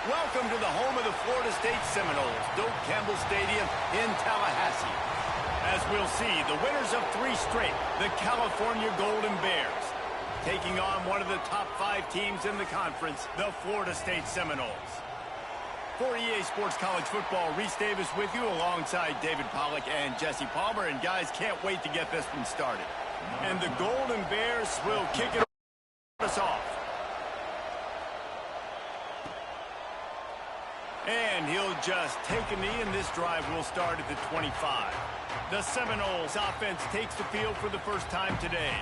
Welcome to the home of the Florida State Seminoles, Doak Campbell Stadium in Tallahassee. As we'll see, the winners of 3 straight, the California Golden Bears, taking on one of the top 5 teams in the conference, the Florida State Seminoles. For EA Sports College Football, Reese Davis with you alongside David Pollack and Jesse Palmer. And guys, can't wait to get this one started. And the Golden Bears will kick it us off. And he'll just take a knee, and this drive will start at the 25. The Seminoles offense takes the field for the first time today.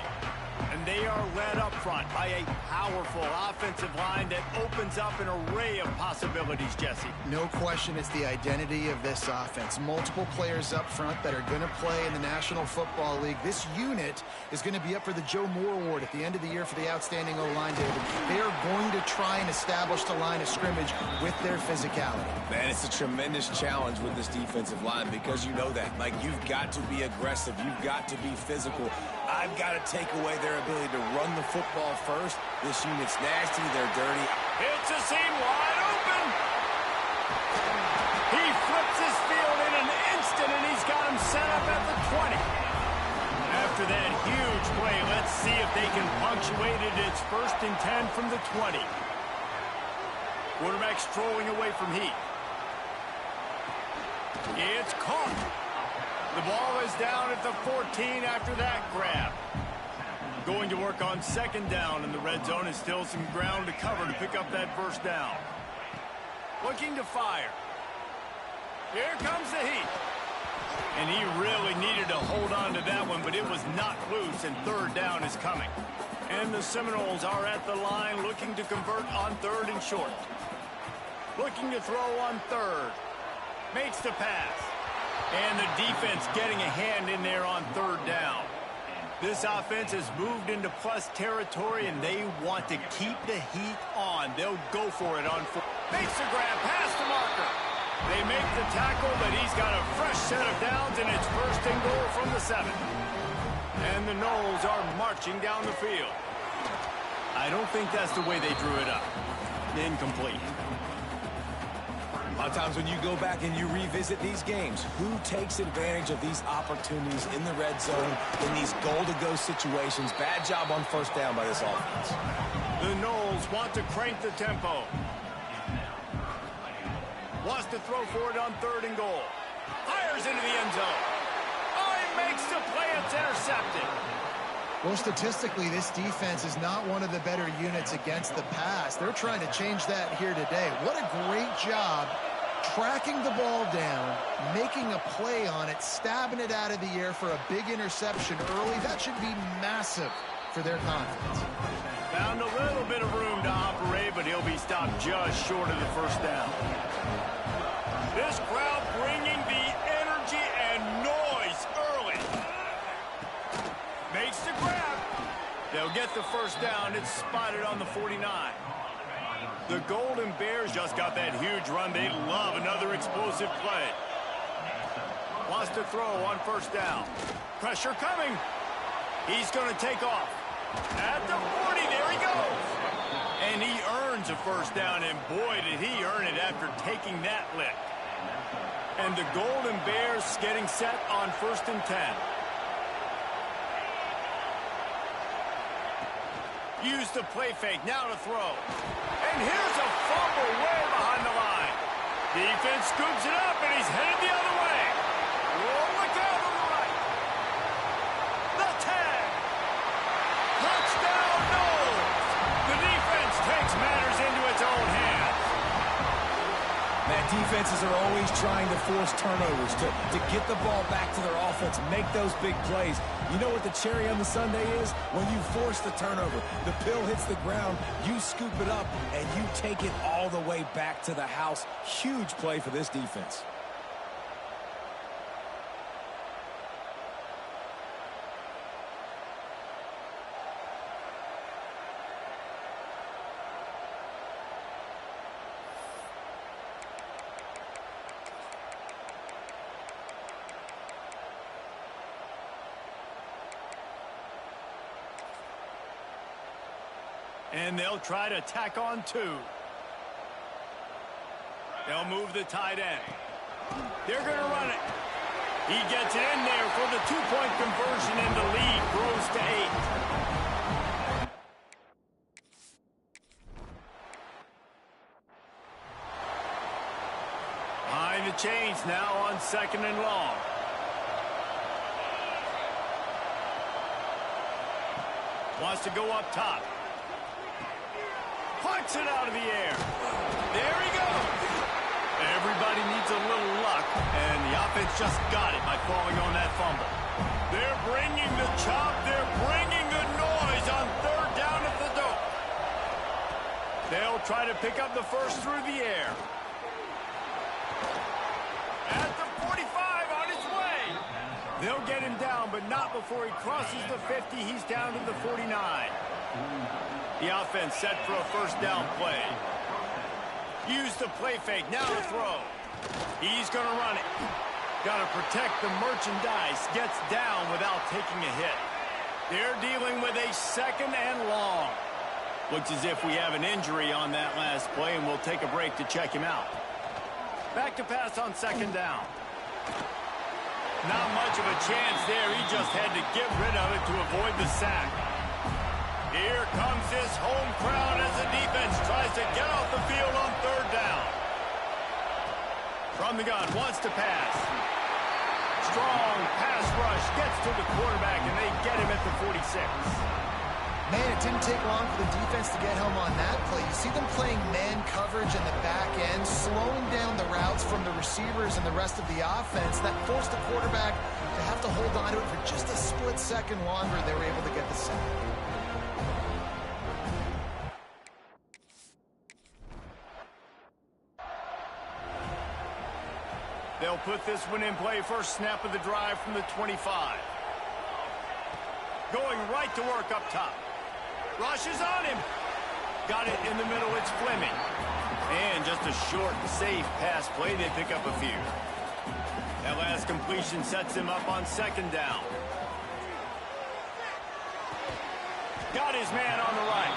And they are led up front by a powerful offensive line that opens up an array of possibilities, Jesse. No question it's the identity of this offense. Multiple players up front that are going to play in the National Football League. This unit is going to be up for the Joe Moore Award at the end of the year for the outstanding O-line, David. They are going to try and establish the line of scrimmage with their physicality. Man, it's a tremendous challenge with this defensive line because you know that. Like, you've got to be aggressive. You've got to be physical. I've got to take away their ability to run the football first. This unit's nasty. They're dirty. It's a seam wide open. He flips his field in an instant, and he's got him set up at the 20. After that huge play, let's see if they can punctuate it. It's 1st and 10 from the 20. Quarterback strolling away from Heat. It's caught. The ball is down at the 14 after that grab. Going to work on 2nd down in the red zone, and still some ground to cover to pick up that 1st down. Looking to fire. Here comes the Heat. And he really needed to hold on to that one, but it was not loose, and 3rd down is coming. And the Seminoles are at the line looking to convert on 3rd and short. Looking to throw on 3rd. Makes the pass. And the defense getting a hand in there on 3rd down. This offense has moved into plus territory, and they want to keep the heat on. They'll go for it on 4. Makes the grab, past the marker. They make the tackle, but he's got a fresh set of downs, and it's 1st and goal from the 7. And the Noles are marching down the field. I don't think that's the way they drew it up. Incomplete. A lot of times when you go back and you revisit these games, who takes advantage of these opportunities in the red zone, in these goal-to-go situations? Bad job on 1st down by this offense. The Noles want to crank the tempo. Wants to throw for it on 3rd and goal. Fires into the end zone. Oh, he makes the play. It's intercepted. Well, statistically, this defense is not one of the better units against the pass. They're trying to change that here today. What a great job tracking the ball down, making a play on it, stabbing it out of the air for a big interception early. That should be massive for their confidence. Found a little bit of room to operate, but he'll be stopped just short of the 1st down. This crowd bringing the energy and noise early. Makes the grab. They'll get the 1st down. It's spotted on the 49. The Golden Bears just got that huge run. They love another explosive play. Wants to throw on 1st down. Pressure coming. He's going to take off. At the 40, there he goes. And he earns a 1st down, and boy, did he earn it after taking that lick. And the Golden Bears getting set on 1st and 10. Use the play fake, now to throw. And here's a fumble way behind the line. Defense scoops it up, and he's headed the other way. Oh, look out on the right. The tag. Touchdown, Noles. The defense takes matters into its own hands. Man, defenses are always trying to force turnovers to get the ball back to their offense, make those big plays. You know what the cherry on the sundae is? When you force the turnover, the pill hits the ground, you scoop it up, and you take it all the way back to the house. Huge play for this defense. And they'll try to tack on 2. They'll move the tight end. They're going to run it. He gets it in there for the two-point conversion, and the lead grows to 8. Behind the chains now on 2nd and long. Wants to go up top. Pucks it out of the air. There he goes. Everybody needs a little luck, and the offense just got it by falling on that fumble. They're bringing the chop. They're bringing the noise on 3rd down at the dope. They'll try to pick up the first through the air. At the 45, on his way. They'll get him down, but not before he crosses the 50. He's down to the 49. The offense set for a 1st down play. Use the play fake. Now the throw. He's going to run it. Got to protect the merchandise. Gets down without taking a hit. They're dealing with a 2nd and long. Looks as if we have an injury on that last play, and we'll take a break to check him out. Back to pass on 2nd down. Not much of a chance there. He just had to get rid of it to avoid the sack. Here comes this home crowd as the defense tries to get off the field on 3rd down. From the gun, wants to pass. Strong pass rush, gets to the quarterback, and they get him at the 46. Man, it didn't take long for the defense to get home on that play. You see them playing man coverage in the back end, slowing down the routes from the receivers and the rest of the offense. That forced the quarterback to have to hold on to it for just a split second longer. They were able to get the sack. They'll put this one in play. First snap of the drive from the 25. Going right to work up top. Rushes on him. Got it in the middle. It's Fleming. And just a short, safe pass play. They pick up a few. That last completion sets him up on 2nd down. Got his man on the right.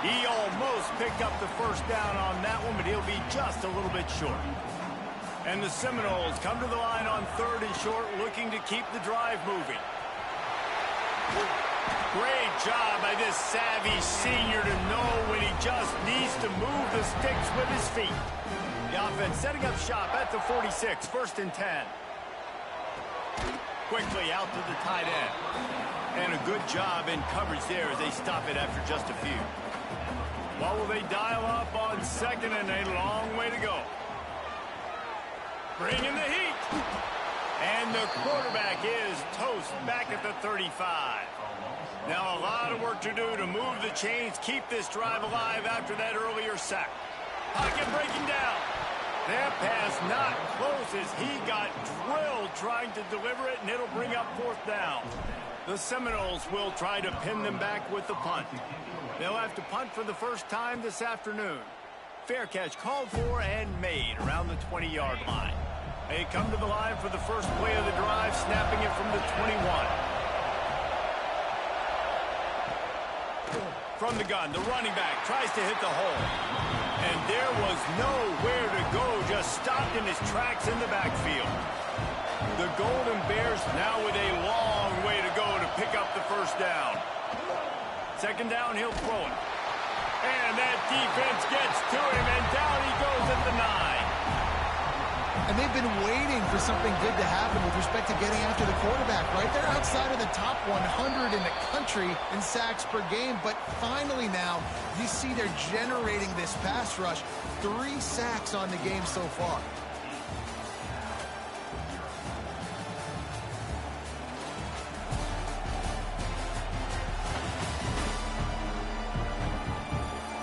He almost picked up the 1st down on that one, but he'll be just a little bit short. And the Seminoles come to the line on 3rd and short, looking to keep the drive moving. Great job by this savvy senior to know when he just needs to move the sticks with his feet. The offense setting up shop at the 46, 1st and 10. Quickly out to the tight end. And a good job in coverage there as they stop it after just a few. What will they dial up on 2nd and a long way to go? Bringing the heat. And the quarterback is toast back at the 35. Now a lot of work to do to move the chains, keep this drive alive after that earlier sack. Pocket breaking down. That pass not close as he got drilled trying to deliver it, and it'll bring up 4th down. The Seminoles will try to pin them back with the punt. They'll have to punt for the first time this afternoon. Fair catch called for and made around the 20-yard line. They come to the line for the first play of the drive, snapping it from the 21. From the gun, the running back tries to hit the hole. And there was nowhere to go, just stopped in his tracks in the backfield. The Golden Bears now with a long way to go to pick up the 1st down. 2nd down, he'll throw it. And that defense gets to him, and down he goes at the 9. And they've been waiting for something good to happen with respect to getting after the quarterback, right? They're outside of the top 100 in the country in sacks per game, but finally now you see they're generating this pass rush. 3 sacks on the game so far.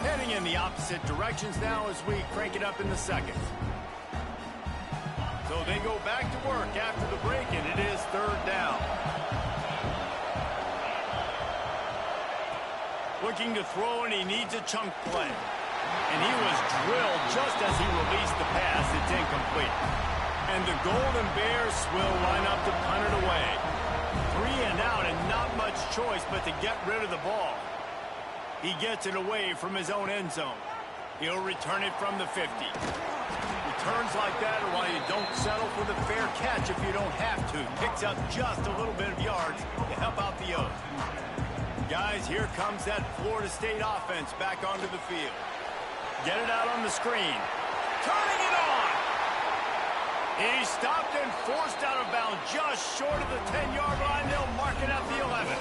Heading in the opposite directions now as we crank it up in the 2nd. So they go back to work after the break, and it is 3rd down. Looking to throw, and he needs a chunk play. And he was drilled just as he released the pass. It's incomplete. And the Golden Bears will line up to punt it away. 3 and out, and not much choice but to get rid of the ball. He gets it away from his own end zone. He'll return it from the 50. Turns like that are why you don't settle for the fair catch if you don't have to. Picks up just a little bit of yards to help out the O's. Guys, here comes that Florida State offense back onto the field. Get it out on the screen. Turning it on. He stopped and forced out of bounds just short of the 10-yard line. They'll mark it at the 11.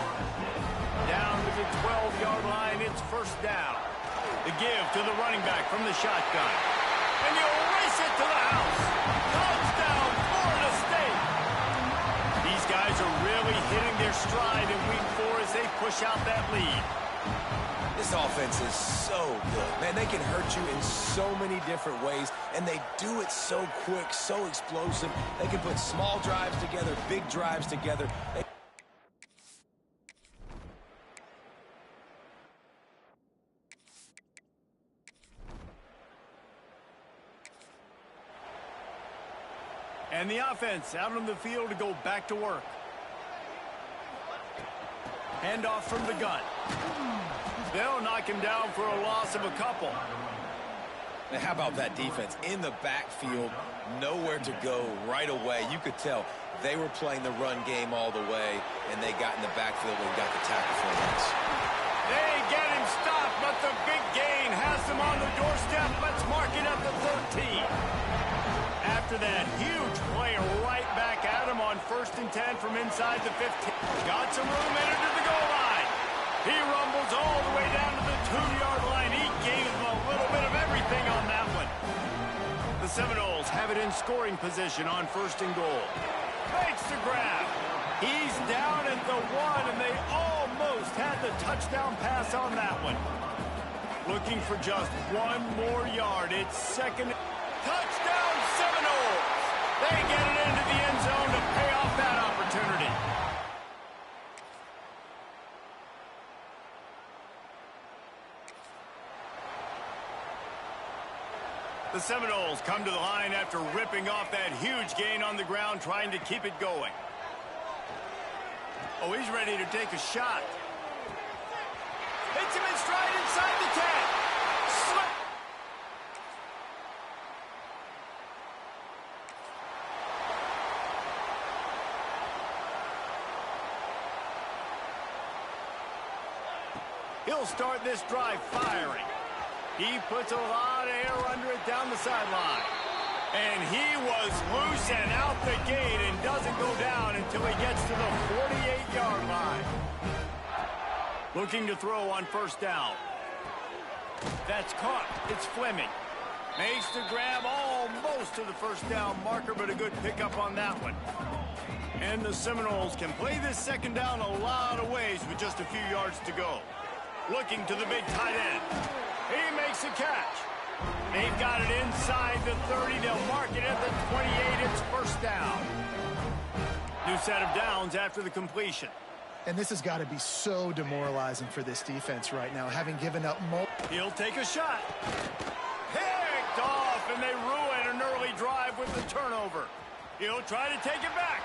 Down to the 12-yard line. It's first down. The give to the running back from the shotgun. And you'll race it to the house. Touchdown, Florida State. These guys are really hitting their stride in week 4 as they push out that lead. This offense is so good. Man, they can hurt you in so many different ways, and they do it so quick, so explosive. They can put small drives together, big drives together. And the offense out on the field to go back to work. Handoff from the gun. They'll knock him down for a loss of a couple. Now, how about that defense in the backfield, nowhere to go right away. You could tell they were playing the run game all the way, and they got in the backfield and got the tackle for a loss. They get him stopped, but the big gain has him on the doorstep. Let's mark it at the 13. After that huge play right back at him on 1st and 10 from inside the 15. Got some room in into the goal line. He rumbles all the way down to the 2-yard line. He gave him a little bit of everything on that one. The Seminoles have it in scoring position on 1st and goal. Makes the grab. He's down at the 1, and they almost had the touchdown pass on that one. Looking for just 1 more yard. It's 2nd. Touchdown, Seminoles! They get it into the end zone to pay off that opportunity. The Seminoles come to the line after ripping off that huge gain on the ground, trying to keep it going. Oh, he's ready to take a shot. Hits him in stride inside the 10. He'll start this drive firing. He puts a lot of air under it down the sideline. And he was loose and out the gate and doesn't go down until he gets to the 48-yard line. Looking to throw on 1st down. That's caught. It's Fleming. Makes the grab almost to the 1st down marker, but a good pickup on that one. And the Seminoles can play this 2nd down a lot of ways with just a few yards to go. Looking to the big tight end. He makes a catch. They've got it inside the 30. They'll mark it at the 28. It's 1st down. New set of downs after the completion. And this has got to be so demoralizing for this defense right now, having given up more. He'll take a shot. Picked off, and they ruin an early drive with the turnover. He'll try to take it back.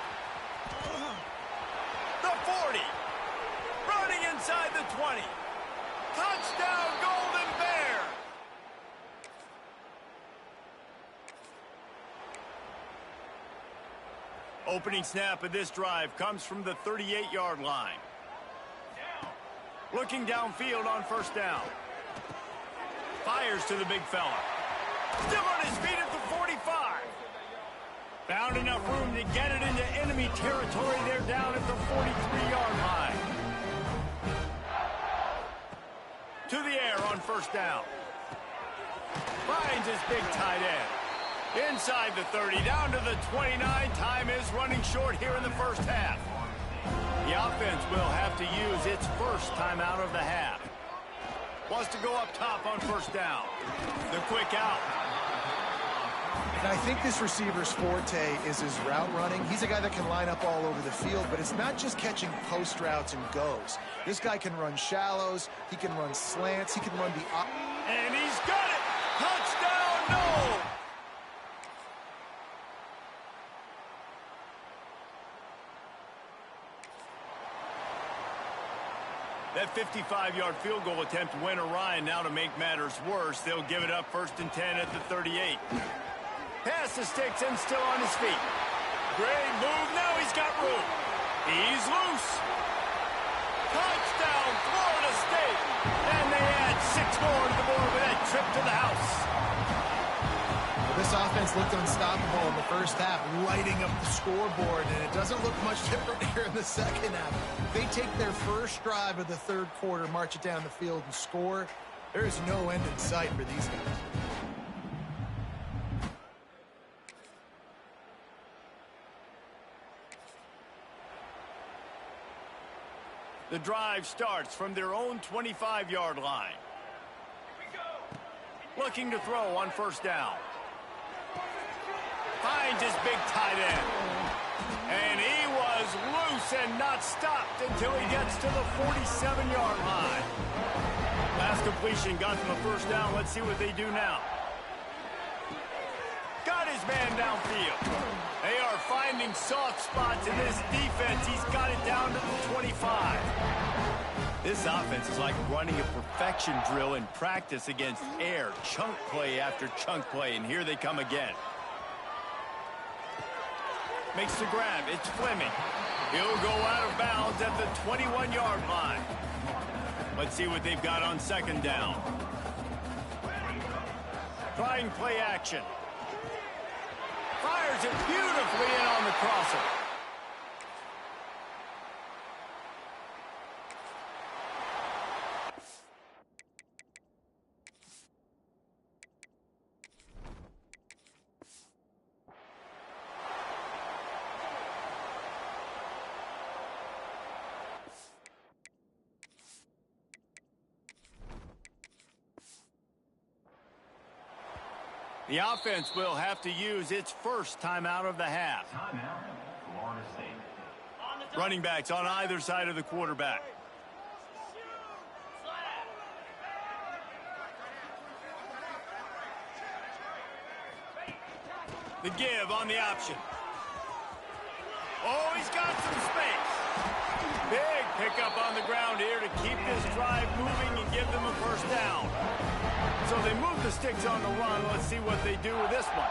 The 40. Running inside the 20. Touchdown, Golden Bear! Opening snap of this drive comes from the 38-yard line. Looking downfield on 1st down. Fires to the big fella. Still on his feet at the 45. Found enough room to get it into enemy territory. They're down at the 43-yard line. To the air on 1st down. Finds his big tight end. Inside the 30, down to the 29. Time is running short here in the 1st half. The offense will have to use its 1st timeout of the half. Wants to go up top on 1st down. The quick out. And I think this receiver's forte is his route running. He's a guy that can line up all over the field, but it's not just catching post routes and goes. This guy can run shallows. He can run slants. He can run the... And he's got it! Touchdown, no! That 55-yard field goal attempt went awry, and now to make matters worse, they'll give it up 1st and 10 at the 38. Past the sticks and still on his feet. Great move. Now he's got room. He's loose. Touchdown, Florida State. And they add 6 more to the board with that trip to the house. Well, this offense looked unstoppable in the first half, lighting up the scoreboard, and it doesn't look much different here in the second half. They take their first drive of the third quarter, march it down the field, and score. There is no end in sight for these guys. The drive starts from their own 25-yard line. Looking to throw on first down. Finds his big tight end. And he was loose and not stopped until he gets to the 47-yard line. Last completion got them a first down. Let's see what they do now. Got his man downfield. They are finding soft spots in this defense. He's got it down to the 25. This offense is like running a perfection drill in practice against air. Chunk play after chunk play, and here they come again. Makes the grab. It's Fleming. He'll go out of bounds at the 21-yard line. Let's see what they've got on second down. Trying play action. Fires it beautifully in on the crosser. The offense will have to use its first timeout of the half. Running backs on either side of the quarterback. The give on the option. Oh, he's got some space. Big pickup on the ground here to keep this drive moving and give them a first down. So they move the sticks on the run. Let's see what they do with this one.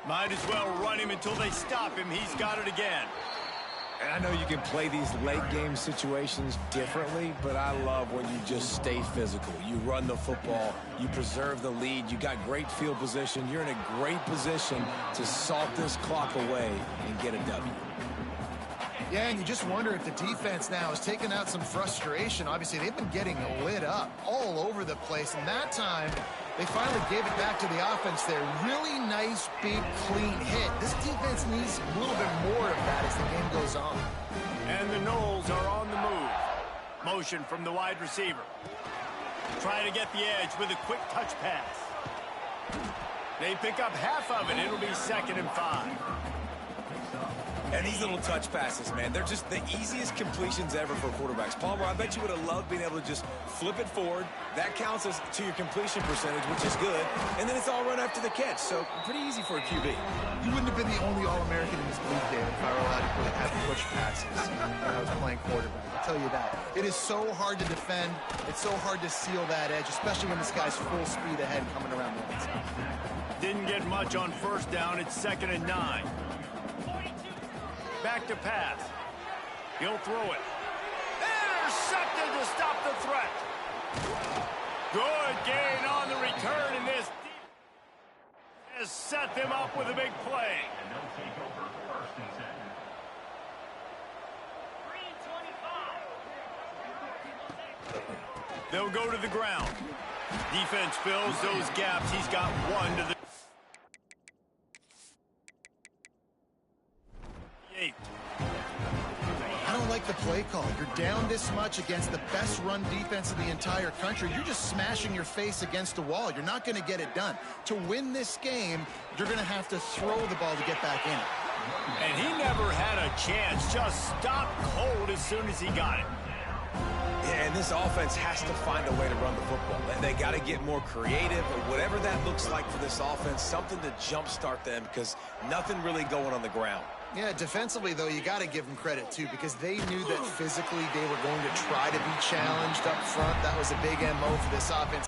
Might as well run him until they stop him. He's got it again. And I know you can play these late game situations differently, but I love when you just stay physical. You run the football, you preserve the lead, you got great field position. You're in a great position to salt this clock away and get a W. Yeah, and you just wonder if the defense now has taken out some frustration. Obviously, they've been getting lit up all over the place, and that time they finally gave it back to the offense there. Really nice, big, clean hit. This defense needs a little bit more of that as the game goes on. And the Knowles are on the move. Motion from the wide receiver. Trying to get the edge with a quick touch pass. They pick up half of it. It'll be 2nd and 5. And these little touch passes, man, they're just the easiest completions ever for quarterbacks. Palmer, I bet you would have loved being able to just flip it forward. That counts as to your completion percentage, which is good. And then it's all run after the catch, so pretty easy for a QB. You wouldn't have been the only All-American in this league, David, if I were allowed to have push passes when I was playing quarterback. I'll tell you that. It is so hard to defend. It's so hard to seal that edge, especially when this guy's full speed ahead coming around the outside. Didn't get much on first down. It's 2nd and 9. Back to pass. He'll throw it. Intercepted to stop the threat. Good gain on the return, and this has set them up with a big play. They'll go to the ground. Defense fills those gaps. He's got one to the 8. I don't like the play call. You're down this much against the best run defense in the entire country. You're just smashing your face against the wall. You're not going to get it done. To win this game, you're going to have to throw the ball to get back in it. And he never had a chance. Just stopped cold as soon as he got it. Yeah, and this offense has to find a way to run the football. They got to get more creative, or whatever that looks like for this offense, something to jumpstart them, because nothing really going on the ground. Yeah, defensively, though, you got to give them credit, too, because they knew that physically they were going to try to be challenged up front. That was a big MO for this offense.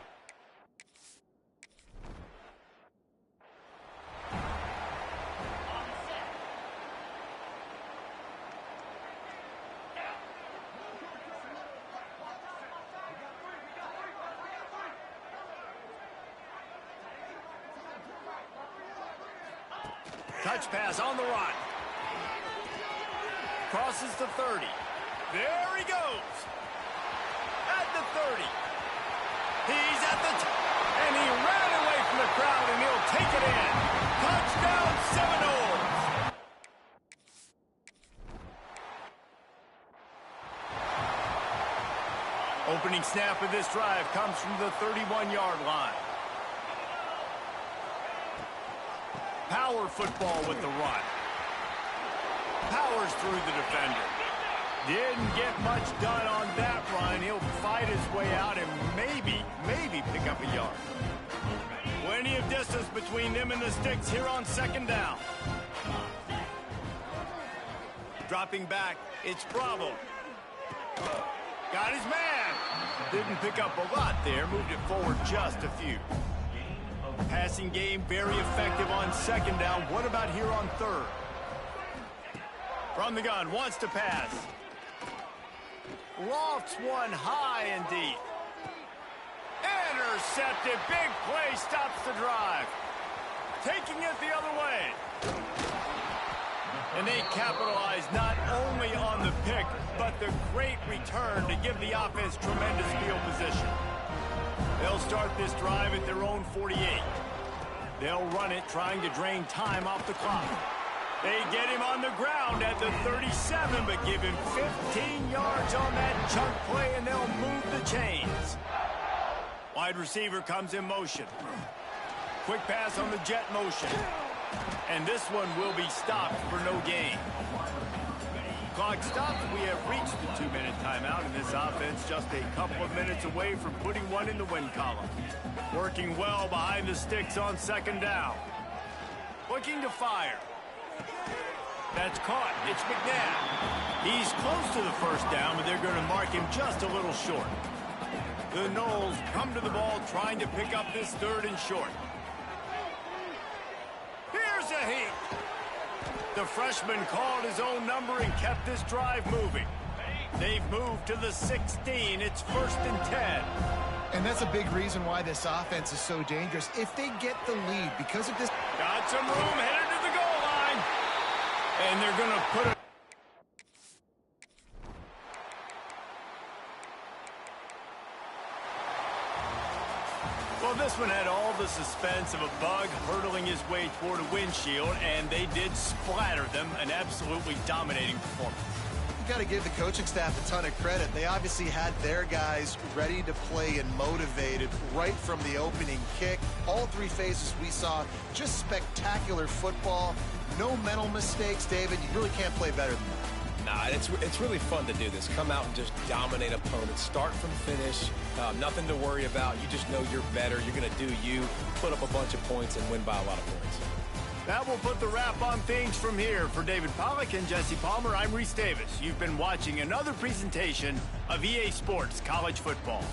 Touch pass on the run. Crosses the 30. There he goes. At the 30. He's at the and he ran away from the crowd, and he'll take it in. Touchdown, Seminoles. Opening snap of this drive comes from the 31-yard line. Power football with the run. Powers through the defender. Didn't get much done on that run. He'll fight his way out and maybe pick up a yard. Plenty of distance between them and the sticks here on second down. Dropping back, it's Bravo. Got his man. Didn't pick up a lot there. Moved it forward just a few. Passing game very effective on second down. What about here on third? From the gun, wants to pass. Lofts one high and deep. Intercepted. Big play stops the drive. Taking it the other way. And they capitalize not only on the pick, but the great return to give the offense tremendous field position. They'll start this drive at their own 48. They'll run it, trying to drain time off the clock. They get him on the ground at the 37, but give him 15 yards on that chunk play, and they'll move the chains. Wide receiver comes in motion. Quick pass on the jet motion. And this one will be stopped for no gain. Clock stops. We have reached the 2-minute timeout, and this offense just a couple of minutes away from putting one in the win column. Working well behind the sticks on second down. Looking to fire. That's caught. It's McNabb. He's close to the first down, but they're going to mark him just a little short. The Noles come to the ball trying to pick up this third and short. Here's a heat. The freshman called his own number and kept this drive moving. They've moved to the 16. It's 1st and 10. And that's a big reason why this offense is so dangerous. If they get the lead because of this... Got some room, headed to the goal line. And they're going to put it... Well, this one had all the suspense of a bug hurtling his way toward a windshield, and they did splatter them. An absolutely dominating performance. You got to give the coaching staff a ton of credit. They obviously had their guys ready to play and motivated right from the opening kick. All three phases we saw, just spectacular football. No mental mistakes, David. You really can't play better than that. Nah, it's really fun to do this. Come out and just dominate opponents. Start from finish. Nothing to worry about. You just know you're better. You're going to do you, put up a bunch of points, and win by a lot of points. That will put the wrap on things from here. For David Pollack and Jesse Palmer, I'm Reese Davis. You've been watching another presentation of EA Sports College Football.